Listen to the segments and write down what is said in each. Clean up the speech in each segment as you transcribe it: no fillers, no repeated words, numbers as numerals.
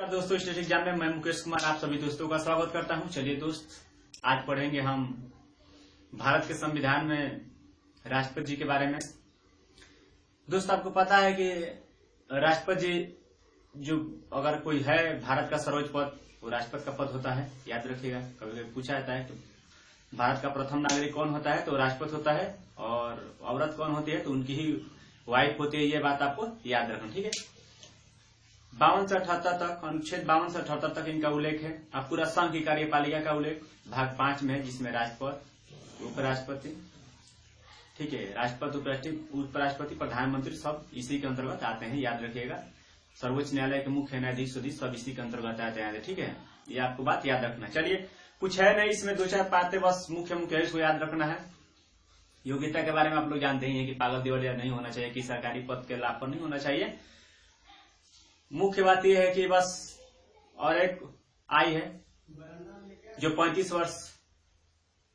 दोस्तों, state exam में मैं मुकेश कुमार आप सभी दोस्तों का स्वागत करता हूं। चलिए दोस्त, आज पढ़ेंगे हम भारत के संविधान में राष्ट्रपति जी के बारे में। दोस्त, आपको पता है कि राष्ट्रपति जी जो अगर कोई है भारत का सर्वोच्च पद, वो राष्ट्रपति का पद होता है। याद रखिएगा, कभी कभी पूछा जाता है तो भारत का प्रथम नागरिक कौन होता है, तो राष्ट्रपति होता है। और औरत कौन होती है, तो उनकी ही वाइफ होती है। ये बात आपको याद रखना, ठीक है। 52 से 78 तक, अनुच्छेद 52 से 78 तक इनका उल्लेख है। अब पूरा संघ की कार्यपालिका का उल्लेख भाग 5 में है, जिसमें राष्ट्रपति, उपराष्ट्रपति, ठीक है, राष्ट्रपति, उपराष्ट्रपति, प्रधानमंत्री सब इसी के अंतर्गत आते हैं। याद रखिएगा, सर्वोच्च न्यायालय के मुख्य न्यायाधीश सब इसी के अंतर्गत आते हैं, ठीक है। ये आपको बात याद रखना। चलिए, कुछ है नहीं इसमें, 2-4 बातें बस मुख्य है, इसको याद रखना है। योग्यता के बारे में आप लोग जानते ही हैं कि पागल दिवालिया नहीं होना चाहिए, कि सरकारी पद के लाभ पर नहीं होना चाहिए। मुख्य बात यह है कि बस, और एक आय है जो 35 वर्ष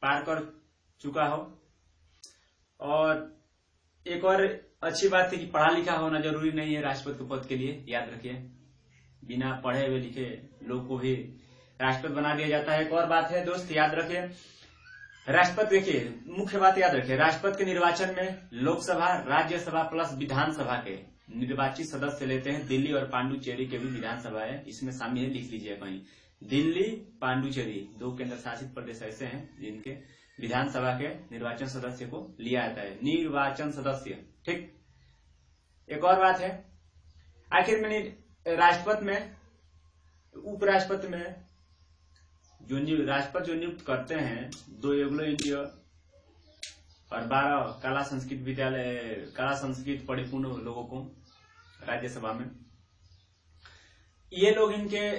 पार कर चुका हो। और एक और अच्छी बात है कि पढ़ा लिखा होना जरूरी नहीं है राष्ट्रपति के पद के लिए। याद रखिए, बिना पढ़े हुए लिखे लोग को भी राष्ट्रपति बना दिया जाता है। एक और बात है दोस्त, याद रखिए, राष्ट्रपति, देखिए मुख्य बात याद रखिए, राष्ट्रपति के निर्वाचन में लोकसभा, राज्यसभा प्लस विधानसभा के निर्वाचित सदस्य लेते हैं। दिल्ली और पांडुचेरी के भी विधानसभा है इसमें शामिल है, लिख लीजिए कहीं। दिल्ली, पांडुचेरी 2 केंद्र शासित प्रदेश ऐसे हैं जिनके विधानसभा के निर्वाचन सदस्य को लिया जाता है, निर्वाचन सदस्य, ठीक। एक और बात है, आखिर में राष्ट्रपति में, उपराष्ट्रपति में जो राष्ट्रपति जो नियुक्त करते हैं, 2 एंग्लो इंडियन और 12 कला संस्कृत विद्यालय, कला संस्कृत परिपूर्ण लोगों को राज्यसभा में, ये लोग इनके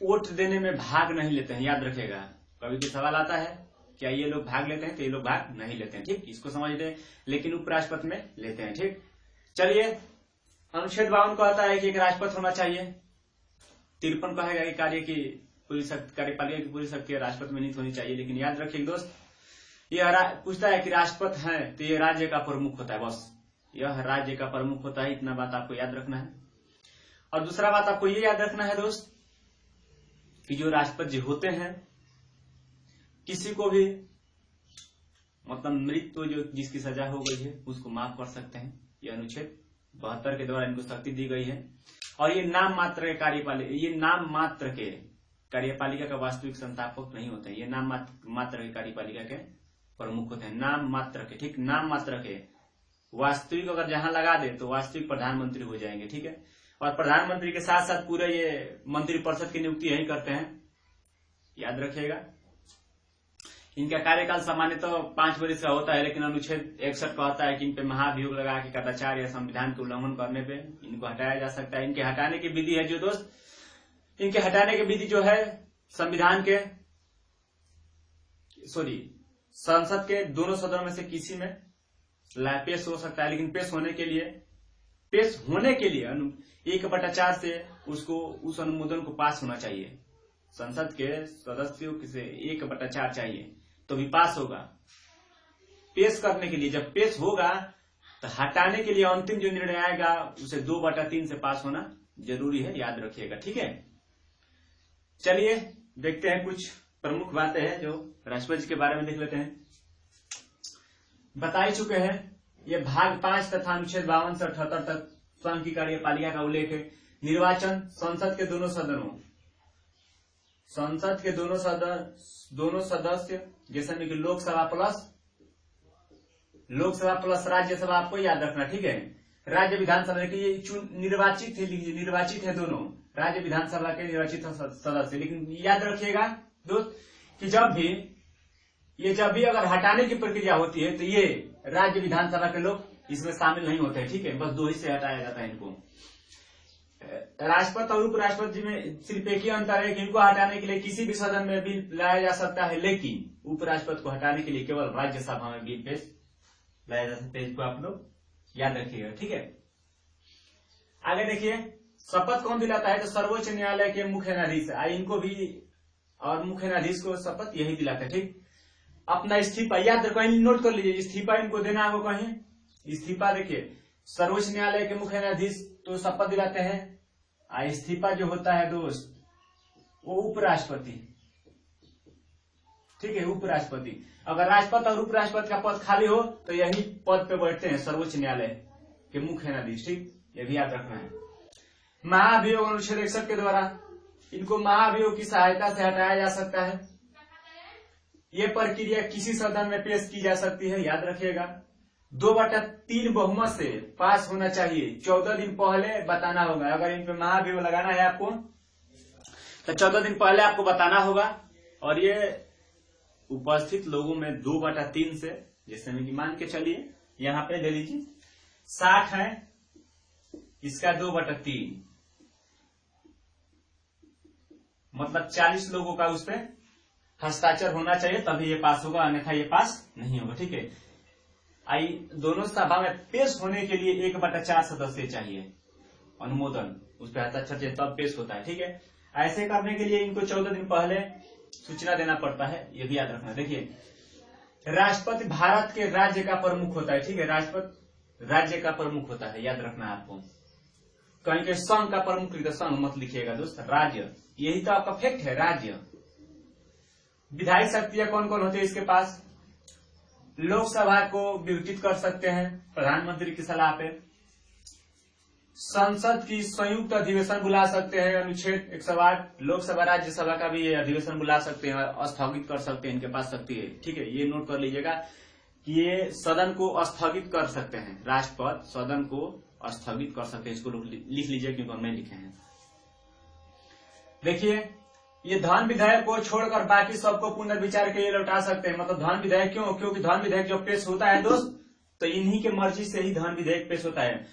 वोट देने में भाग नहीं लेते हैं। याद रखिएगा, कभी भी सवाल आता है क्या ये लोग भाग लेते हैं, तो ये लोग भाग नहीं लेते हैं, ठीक। इसको समझ लें, लेकिन उपराष्ट्रपति में लेते हैं, ठीक। चलिए, अनुच्छेद 52 को आता है कि एक राष्ट्रपति होना चाहिए। 53 कहेगा कि कार्य की पूरी शक्ति, कार्यपालिका की पूरी शक्ति राष्ट्रपति में नहीं होनी चाहिए। लेकिन याद रखिए दोस्त, यह पूछता है कि राष्ट्रपति है तो ये राज्य का प्रमुख होता है, बस यह राज्य का प्रमुख होता है। इतना बात आपको याद रखना है। और दूसरा बात आपको ये याद रखना है दोस्त कि जो राष्ट्रपति जी होते हैं, किसी को भी मतलब मृत्यु, जो जिसकी सजा हो गई है, उसको माफ कर सकते हैं। यह अनुच्छेद 72 के द्वारा इनको शक्ति दी गई है। और ये नाम मात्र के कार्यपालिका, ये नाम मात्र के कार्यपालिका का वास्तविक संस्थापक नहीं होते हैं, ये नाम मात्र के कार्यपालिका के प्रमुख होते हैं, नाम मात्र के, ठीक। नाम मात्र के, वास्तविक अगर जहां लगा दे तो वास्तविक प्रधानमंत्री हो जाएंगे, ठीक है। और प्रधानमंत्री के साथ साथ पूरे ये मंत्रिपरिषद की नियुक्ति यही करते हैं। याद रखिएगा, इनका कार्यकाल सामान्यतः तो 5 वर्ष का होता है, लेकिन अनुच्छेद 61 कहता है कि इन पे महाभियोग लगा के कदाचार या संविधान के उल्लंघन करने पे इनको हटाया जा सकता है। इनके हटाने की विधि है जो दोस्त, इनके हटाने की विधि जो है संविधान के, संसद के दोनों सदनों में से किसी में पेश हो सकता है। लेकिन पेश होने के लिए 1/4 से उसको, उस अनुमोदन को पास होना चाहिए। संसद के सदस्यों से 1/4 चाहिए तो भी पास होगा। पेश करने के लिए, जब पेश होगा तो हटाने के लिए अंतिम जो निर्णय आएगा उसे 2/3 से पास होना जरूरी है। याद रखिएगा, ठीक है। चलिए देखते हैं, कुछ प्रमुख बातें हैं जो राष्ट्रपति के बारे में देख लेते हैं। बता ही चुके हैं, ये भाग 5 तथा अनुच्छेद 52 से 78 तक संघ की कार्यपालिका का उल्लेख है। निर्वाचन संसद के दोनों सदनों, संसद के दोनों सदस्य, जैसे में कि लोकसभा प्लस राज्यसभा, आपको याद रखना, ठीक है। राज्य विधानसभा के ये निर्वाचित है, लीजिए निर्वाचित है दोनों राज्य विधानसभा के निर्वाचित सदस्य। लेकिन याद रखिएगा दोस्त कि जब भी अगर हटाने की प्रक्रिया होती है तो ये राज्य विधानसभा के लोग इसमें शामिल नहीं होते हैं, ठीक है। बस 2 ही से हटाया जाता है इनको। राष्ट्रपति और उपराष्ट्रपति में सिर्फ एक ही अंतर है कि इनको हटाने के लिए किसी भी सदन में भी लाया जा सकता है, लेकिन उपराष्ट्रपति को हटाने के लिए केवल राज्यसभा में भी पेश लाया जा सकता है। इसको आप लोग याद रखिएगा, ठीक है। आगे देखिए, शपथ कौन दिलाता है, तो सर्वोच्च न्यायालय के मुख्य न्यायाधीश, इनको भी और मुख्य न्यायाधीश को शपथ यही दिलाता है, ठीक। अपना इस्तीफा याद कहीं नोट कर लीजिए, इस्तीफा इनको देना होगा कहीं। इस्तीफा देखिए, सर्वोच्च न्यायालय के मुख्य न्यायाधीश तो शपथ दिलाते हैं, इस्तीफा जो होता है दोस्त वो उपराष्ट्रपति, ठीक है, उपराष्ट्रपति। अगर राष्ट्रपति और उपराष्ट्रपति का पद खाली हो तो यही पद पे बैठते हैं सर्वोच्च न्यायालय के मुख्य न्यायाधीश, ठीक, ये भी याद रखना है। महाभियोग अनुच्छेद 61 के द्वारा इनको महाभियोग की सहायता से हटाया जा सकता है। ये प्रक्रिया किसी सदन में पेश की जा सकती है, याद रखिएगा। 2/3 बहुमत से पास होना चाहिए। 14 दिन पहले बताना होगा। अगर इन पे महाभियोग लगाना है आपको तो 14 दिन पहले आपको बताना होगा। और ये उपस्थित लोगों में 2/3 से, जैसे में कि मान के चलिए यहाँ पे ले लीजिए 60 है, इसका 2/3 मतलब 40 लोगों का उस पर हस्ताक्षर होना चाहिए, तभी ये पास होगा, अन्यथा ये पास नहीं होगा, ठीक है। आई दोनों सभा में पेश होने के लिए 1/4 सदस्य चाहिए, अनुमोदन उस पर हस्ताक्षर चाहिए तब पेश होता है, ठीक है। ऐसे करने के लिए इनको 14 दिन पहले सूचना देना पड़ता है, ये भी याद रखना। देखिए, राष्ट्रपति भारत के राज्य का प्रमुख होता है, ठीक है, राष्ट्रपति राज्य का प्रमुख होता है, याद रखना है आपको। कहीं के संघ का प्रमुख लिखा, संघ मत लिखिएगा दोस्त, राज्य, यही तो आपका फैक्ट है, राज्य। विधायी शक्तियां कौन कौन होती है इसके पास? लोकसभा को विघटित कर सकते हैं प्रधानमंत्री की सलाह पे। संसद की संयुक्त अधिवेशन बुला सकते हैं, अनुच्छेद 108। लोकसभा राज्यसभा का भी अधिवेशन बुला सकते हैं और स्थगित कर सकते हैं, इनके पास शक्ति है, ठीक है। ये नोट कर लीजिएगा कि ये सदन को स्थगित कर सकते हैं, राष्ट्रपति सदन को स्थगित कर सकते हैं, इसको लिख लीजिए क्योंकि हमने लिखे हैं। देखिए, ये धन विधेयक को छोड़कर बाकी सबको पुनर्विचार के लिए लौटा सकते हैं। मतलब धन विधेयक क्यों? क्योंकि धन विधेयक जब पेश होता है दोस्त तो इन्हीं के मर्जी से ही धन विधेयक पेश होता है।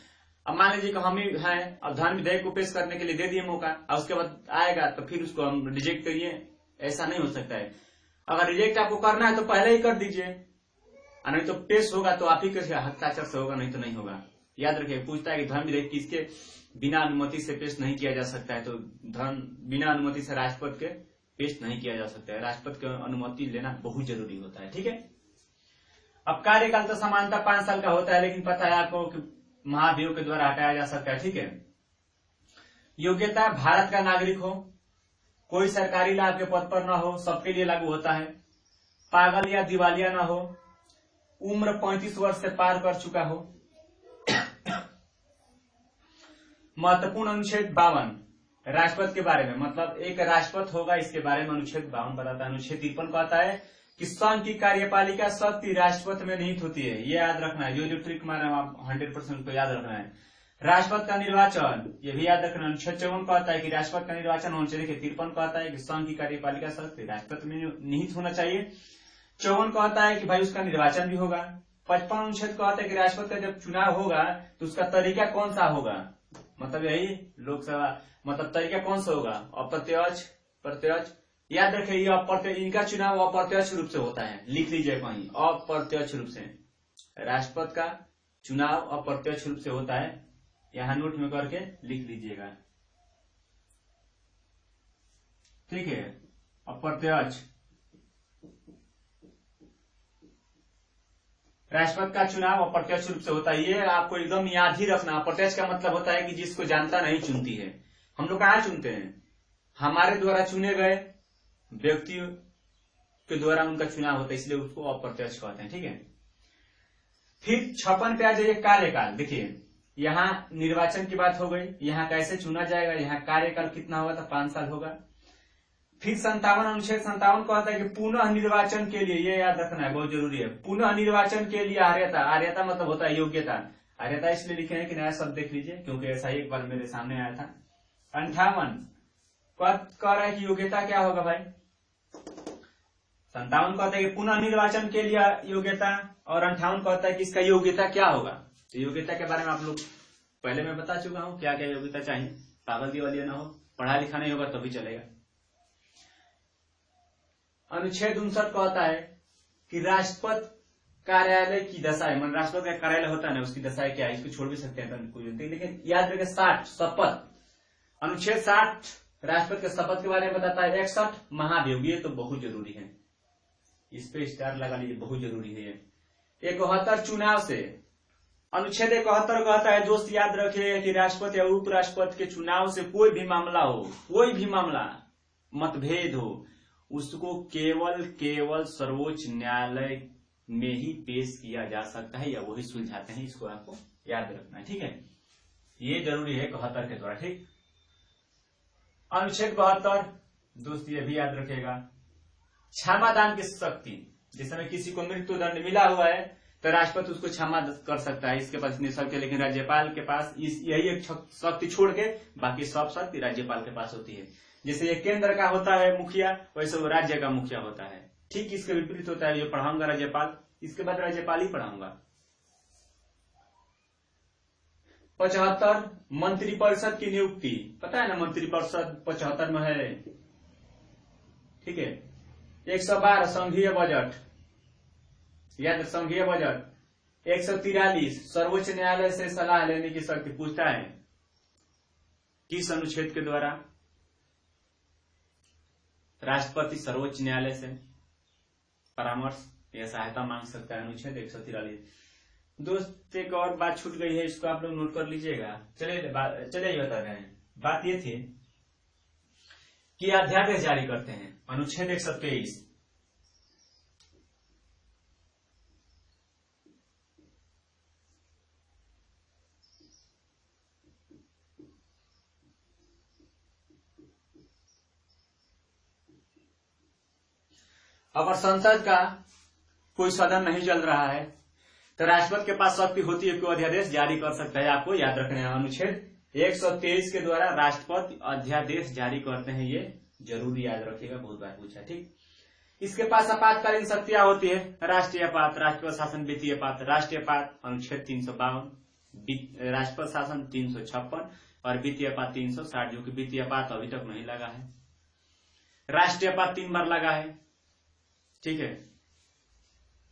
अब मान लीजिए कि हम ही हैं, अब धन विधेयक को पेश करने के लिए दे दिए मौका, और उसके बाद आएगा तो फिर उसको हम रिजेक्ट करिए, ऐसा नहीं हो सकता है। अगर रिजेक्ट आपको करना है तो पहले ही कर दीजिए, नहीं तो पेश होगा तो आप ही के हस्ताक्षर से होगा, नहीं तो नहीं होगा। याद रखिए, पूछता है कि धन विधेयक किसके बिना अनुमति से पेश नहीं किया जा सकता है, तो धन बिना अनुमति से राष्ट्रपति के पेश नहीं किया जा सकता है। राष्ट्रपति की अनुमति लेना बहुत जरूरी होता है, ठीक है। अब कार्यकाल तो सामान्यतः 5 साल का होता है, लेकिन पता है आपको कि महाभियोग के द्वारा हटाया जा सकता है, ठीक है। योग्यता, भारत का नागरिक हो, कोई सरकारी लाभ के पद पर न हो, सबके लिए लागू होता है। पागल या दिवालिया न हो, उम्र 35 वर्ष से पार कर चुका हो। महत्वपूर्ण अनुच्छेद 52 राष्ट्रपति के बारे में, मतलब एक राष्ट्रपति होगा, इसके बारे में अनुच्छेद 52 बताता है। अनुच्छेद 53 कहता है कि संघ की कार्यपालिका शक्ति राष्ट्रपति में निहित होती है, ये याद रखना है। जो ट्रिक मारे आप 100% को याद रखना है। राष्ट्रपति का निर्वाचन, ये भी याद रखना। अनुच्छेद 54 कहता है कि राष्ट्रपति का निर्वाचन होना चाहिए। 53 कहता है कि संघ की कार्यपालिका शक्ति राष्ट्रपति में निहित होना चाहिए। 54 कहता है कि भाई उसका निर्वाचन भी होगा। 55 अनुच्छेद कहता है कि राष्ट्रपति का जब चुनाव होगा तो उसका तरीका कौन सा होगा, मतलब यही लोकसभा, मतलब तरीका कौन सा होगा, अप्रत्यक्ष, प्रत्यक्ष। याद रखिए, ये अप्रत्यक्ष, इनका चुनाव अप्रत्यक्ष रूप से होता है, लिख लीजिए कहीं, अप्रत्यक्ष रूप से। राष्ट्रपति का चुनाव अप्रत्यक्ष रूप से होता है, यहां नोट में करके लिख लीजिएगा, ठीक है। अप्रत्यक्ष, राष्ट्रपति का चुनाव अप्रत्यक्ष रूप से होता है, ये आपको एकदम याद ही रखना। अप्रत्यक्ष का मतलब होता है कि जिसको जनता नहीं चुनती है। हम लोग कहाँ चुनते हैं? हमारे द्वारा चुने गए व्यक्ति के द्वारा उनका चुनाव होता है, इसलिए उसको अप्रत्यक्ष कहते हैं, ठीक है। फिर 56 पे आ जाइए, कार्यकाल। देखिए, यहाँ निर्वाचन की बात हो गई, यहाँ कैसे चुना जाएगा, यहाँ कार्यकाल कितना होगा, तो 5 साल होगा। फिर 57 अनुच्छेद 57 कहता है कि पुनः निर्वाचन के लिए, ये याद रखना है, बहुत जरूरी है, पुनः निर्वाचन के लिए आर्यता। आर्यता मतलब होता है योग्यता। आर्यता इसलिए लिखे हैं कि नया शब्द देख लीजिए, क्योंकि ऐसा एक बार मेरे सामने आया था। 58 कह रहा है कि योग्यता क्या होगा भाई। 57 कहता है कि पुनः निर्वाचन के लिए योग्यता, और 58 कहता है कि इसका योग्यता क्या होगा। तो योग्यता के बारे में आप लोग पहले मैं बता चुका हूं, क्या क्या योग्यता चाहिए। पागल दिवालिया ना हो, पढ़ा लिखा नहीं होगा तभी चलेगा। अनुच्छेद 59 कहता है कि राष्ट्रपति कार्यालय की दशाएं, मतलब राष्ट्रपति का कार्यालय होता है ना, उसकी दशाएं क्या है, इसको छोड़ भी सकते हैं कुछ, लेकिन याद रखें 60 शपथ। अनुच्छेद 60 राष्ट्रपति के शपथ के बारे में बताता है। 61 महाभियोग, ये तो बहुत जरूरी है, इस पे स्टार लगा लीजिए, बहुत जरूरी है ये। 71 चुनाव से, अनुच्छेद 71 कहता है दोस्त याद रखिएगा कि राष्ट्रपति या उपराष्ट्रपति के चुनाव से कोई भी मामला हो, कोई भी मामला मतभेद हो, उसको केवल सर्वोच्च न्यायालय में ही पेश किया जा सकता है या वही सुलझाते हैं। इसको आपको याद रखना है, ठीक है। ये जरूरी है 71 के द्वारा, ठीक। अनुच्छेद 72 दोस्त ये भी याद रखेगा, क्षमादान की शक्ति। जिस समय किसी को मृत्युदंड मिला हुआ है तो राष्ट्रपति उसको क्षमा कर सकता है, इसके पास इतनी शक्ति है। लेकिन राज्यपाल के पास यही एक शक्ति छोड़ के बाकी सब शक्ति राज्यपाल के पास होती है। जैसे ये केंद्र का होता है मुखिया, वैसे वो राज्य का मुखिया होता है। ठीक इसके विपरीत होता है, ये पढ़ाऊंगा राज्यपाल, इसके बाद राज्यपाल ही पढ़ाऊंगा। 75 मंत्रिपरिषद की नियुक्ति। पता है ना मंत्रिपरिषद 75 में है, ठीक है। 112 संघीय बजट, याद संघीय बजट। 143 सर्वोच्च न्यायालय से सलाह लेने की शक्ति। पूछता है किस अनुच्छेद के द्वारा राष्ट्रपति सर्वोच्च न्यायालय से परामर्श या सहायता मांग सकता है। अनुच्छेद 143। दोस्त एक और बात छूट गई है, इसको आप लोग नोट कर लीजिएगा। चलिए बता रहे हैं। बात ये थी कि अध्यादेश जारी करते हैं। अनुच्छेद 123। अगर संसद का कोई सदन नहीं चल रहा है तो राष्ट्रपति के पास शक्ति होती है कि वो अध्यादेश जारी कर सकता है। आपको याद रखना है, अनुच्छेद 123 के द्वारा राष्ट्रपति अध्यादेश जारी करते हैं। ये जरूर याद रखिएगा, बहुत बार पूछा, ठीक। इसके पास आपातकालीन शक्तियां होती है। राष्ट्रीय आपात, राष्ट्रपति शासन, वित्तीय आपात। राष्ट्रीय आपात अनुच्छेद 352, राष्ट्रपति शासन 356 और वित्तीय आपात 360, जो कि वित्तीय आपात अभी तक नहीं लगा है। राष्ट्रीय आपात 3 बार लगा है, ठीक है।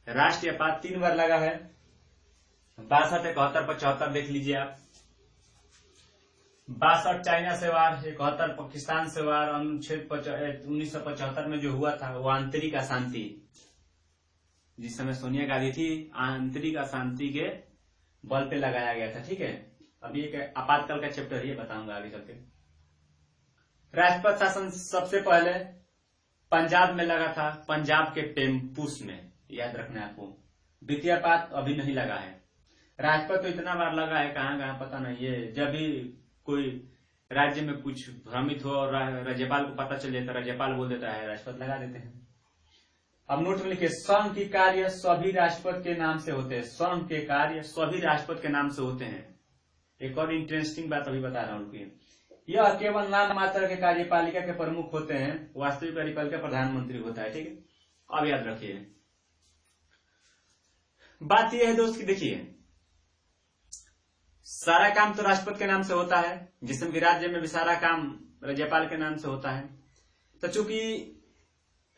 राष्ट्रीय आपात 3 बार लगा है। 62, 71, 75 देख लीजिए आप। 62 चाइना से वार, 71 पाकिस्तान से वार। अनुच्छेद 1975 में जो हुआ था वो आंतरिक अशांति, जिस समय सोनिया गांधी थी, आंतरिक अशांति के बल पे लगाया गया था, ठीक है। अभी एक आपातकाल का चैप्टर ये बताऊंगा आगे चल के। राष्ट्रपति शासन सबसे पहले पंजाब में लगा था, पंजाब के टेम्पुस में, याद रखना है आपको। वित्तीय आपात अभी नहीं लगा है। राष्ट्रपति तो इतना बार लगा है, कहाँ पता नहीं है। जब भी कोई राज्य में कुछ भ्रमित हो और राज्यपाल को पता चल जाता है, राज्यपाल बोल देता है, राष्ट्रपति लगा देते हैं। अब नोट में लिखिए, संघ की कार्य सभी राष्ट्रपति के नाम से होते हैं। संघ के कार्य सभी राष्ट्रपति के नाम से होते हैं। एक और इंटरेस्टिंग बात अभी बता रहा हूं, रुकिए। यह केवल नाम मात्र के कार्यपालिका के प्रमुख होते हैं, वास्तविक कार्यपालिका प्रधानमंत्री होता है, ठीक है। अब याद रखिए, बात यह है दोस्त की, देखिए सारा काम तो राष्ट्रपति के नाम से होता है, जिसमें कि राज्य में भी सारा काम राज्यपाल के नाम से होता है। तो चूंकि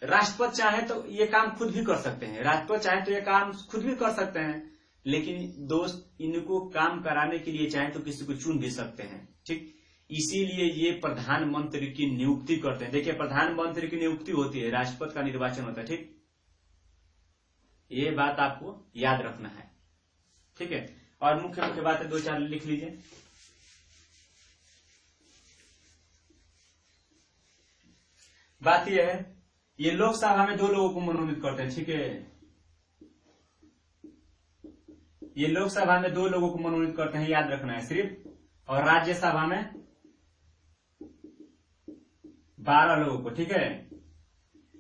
राष्ट्रपति चाहे तो ये काम खुद भी कर सकते हैं, राष्ट्रपति चाहे तो ये काम खुद भी कर सकते हैं, लेकिन दोस्त इनको काम कराने के लिए चाहे तो किसी को चुन भी सकते हैं, ठीक। इसीलिए ये प्रधानमंत्री की नियुक्ति करते हैं। देखिए प्रधानमंत्री की नियुक्ति होती है, राष्ट्रपति का निर्वाचन होता है, ठीक। ये बात आपको याद रखना है, ठीक है। और मुख्य मुख्य बातें 2-4 लिख लीजिए। बात यह है, ये लोकसभा में 2 लोगों को मनोनीत करते हैं, ठीक है। ये लोकसभा में 2 लोगों को मनोनीत करते हैं, याद रखना है सिर्फ। और राज्यसभा में 12 लोगों को, ठीक है।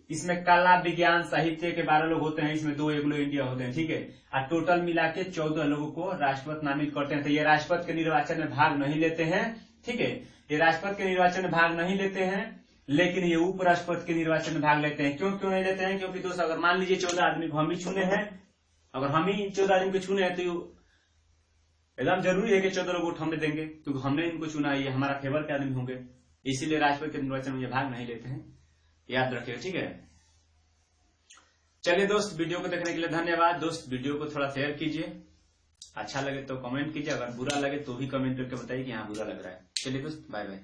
इसमें कला, विज्ञान, साहित्य के 12 लोग होते हैं, इसमें 2 एंग्लो इंडिया होते हैं, ठीक है। और टोटल मिला के 14 लोगों को राष्ट्रपति नामित करते हैं। तो ये राष्ट्रपति के निर्वाचन में भाग नहीं लेते हैं, ठीक है। ये राष्ट्रपति के निर्वाचन में भाग नहीं लेते हैं, लेकिन ये उपराष्ट्रपति के निर्वाचन में भाग लेते हैं। क्यों नहीं लेते हैं? क्योंकि दोस्त अगर मान लीजिए 14 आदमी को हम ही चुने हैं, अगर हम ही 14 आदमी को चुने हैं तो एकदम जरूरी है कि 14 लोग वोट हमें देंगे, क्योंकि हमने इनको चुना, ये हमारा फेवर के आदमी होंगे। इसीलिए राष्ट्रपति के निर्वाचन में ये भाग नहीं लेते हैं, याद रखिएगा, ठीक है। चलिए दोस्त, वीडियो को देखने के लिए धन्यवाद। दोस्त वीडियो को थोड़ा शेयर कीजिए, अच्छा लगे तो कमेंट कीजिए, अगर बुरा लगे तो भी कमेंट करके बताइए कि हाँ बुरा लग रहा है। चलिए दोस्त, बाय बाय।